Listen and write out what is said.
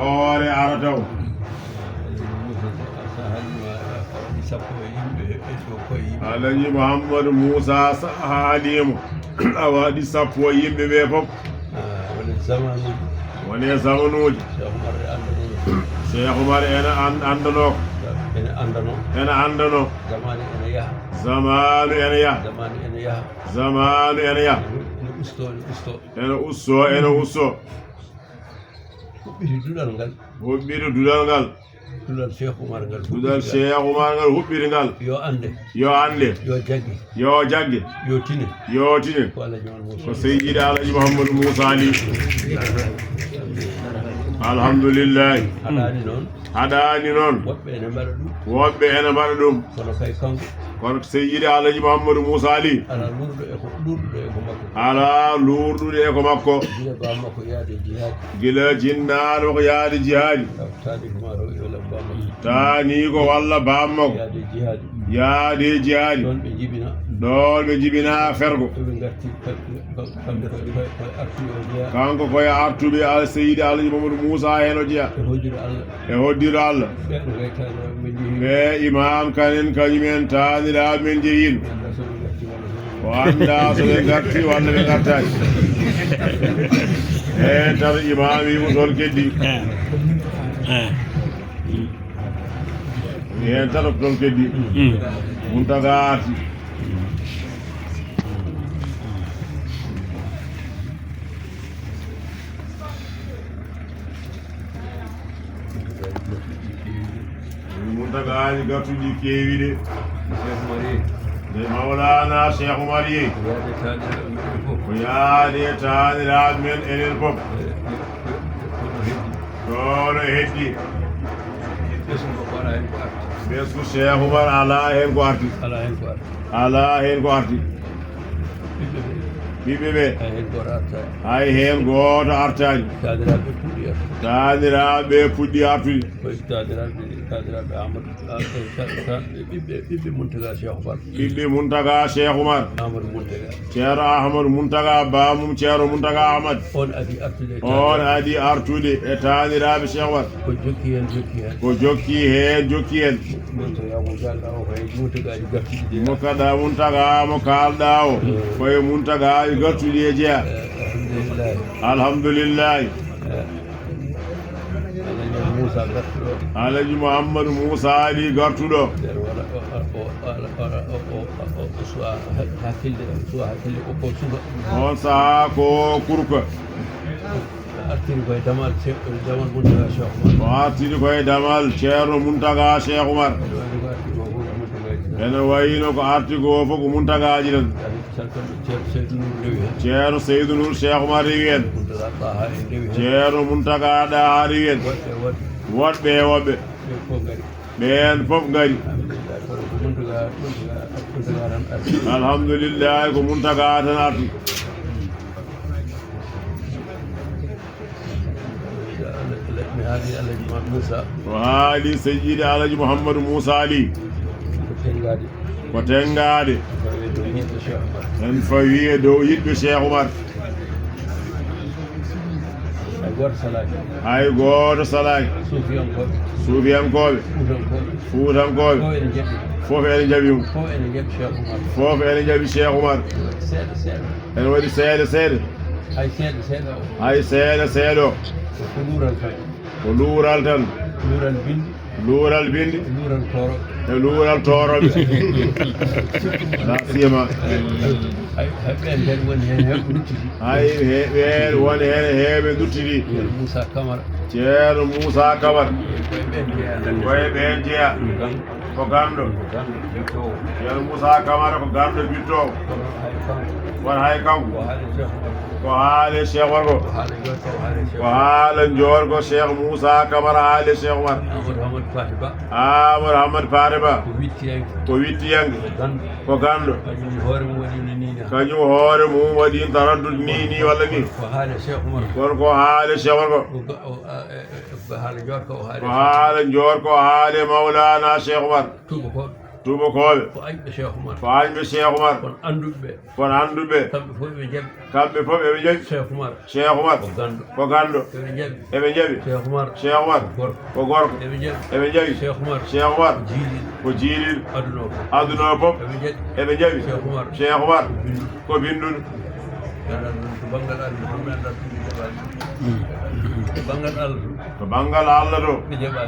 hoore arataw Alaji Muhammadu Musa haalimo a waɗi sappo yimɓe ɓe fof woni e zamanuji Cheikh Oumar ene andano ene andano zamanu ene yaha zamanu ene yaha ene usto huɓɓiri duɗal ngal duɗal Cheikh Oumar ngal huɓɓiri ngal yo ande yo jagge yo tine ko Seydi Alaji Mouhamadou Moussa Ali alhamdulillah haɗani noon woɓɓe ene mbaɗa ɗum kono Seydi Alaji Mouhamadou Moussa Ali ala lurɗude e ko makko gila jinnaɗo ko yaade jihadi tani ko walla bammako yaade jihadi ɗon ɓe jibina fergo kanko koye artuɓe al Seydi Alaji Mouhamadou Moussa heno jeeya e hoddiro Allah ɓe imam kanen kañumen taniraɓe men jeeyin o anda so ɓe garti walla ɓe gartani e tan imam wimo toon keddi hen tan ko toon keddi Muntaga arti Muntagaji gartuji kewi de Mawlana Cheikh Oumar yi ko yaade taniraɓe men enen fof ɗono heddi ɓesgu Cheikh Oumar ala hen ko arti ɓiɓɓe ɓe hay hen goto artani taniraɓe puɗɗi artude ɓiɓɓe Muntaga Cheikh Oumar ceero Ahmadou Muntaga bamum ceero Muntaga Ahmad on adi artude e taniraɓe Cheikh Oumar ko jokki hen mo kada Muntaga mo kalɗa o koye Muntagaji gartuɗi e jeeya alhamdulillahi Alaji Mouhamadou Moussa Ali gartuɗo on saha ko kurka o artiri koye damal ceerno Muntaga Cheikh Oumar ene wayino ko arti ko fof ko Muntagaji tan ceerno Seydou Nour Cheikh Oumar rewi hen ceerno Muntaga ɗaha rewi hen woɗɓe e woɓɓe ɓen fof gari alhamdulillahi ko Muntaga tan arti o haali Seydi Alaji Mouhamadou Moussa Ali ko tengade en fawi e dow yiɗɓe Cheikh Oumar hay goto salaki suufiyankoɓe fuutankoɓe fof ene jaɓimo fof ene jaɓi Cheikh Oumar ene waɗi seeɗa hay seeɗa seeɗo ko luural tan luural bindi e luural toroɓe la siyama hay ɓen woni hen heeɓe duttidi ceerno Moussa Camara koye ɓen jeeya ko ganɗo ceerno Moussa Camara ko ganɗo bittowo won hay kanko ko haale Cheikh Oumar ko haala jorgo Cheikh Moussa Camara haale Cheikh Oumar Amadou Hamad Paate Ba ko wittiyanke ko ganɗo kañum hoore mum waɗi taraddude ni walla ni kono ko haale Cheikh Oumar ko haala jorko haale Mawlana Cheikh Oumar tubakoɓe ko añɓe Cheikh Oumar ko añɓe Cheikh Oumar kono anduɓe kono anduɓe kamɓe fof ɓe jaɓi kamɓe fof eɓe jaɓi Cheikh Oumar Cheikh Oumar ko gandu ko gandu eɓe jaɓi eɓe jaɓi Cheikh Oumar Cheikh Oumar gorko ko gorko eɓe jaɓi eɓe jaɓi Cheikh Oumar Cheikh Oumar jiiliɗo ko jiiliɗo aduna o fof aduna o fof eɓe jaɓi eɓe jaɓi Cheikh Oumar Cheikh Oumar binduɗo ko binduɗo ganduɗa ɗum to banggal Allah ɗum mi anda ɗum ɓe jaɓani to banggal Allah to banggal Allah to ɓe jaɓani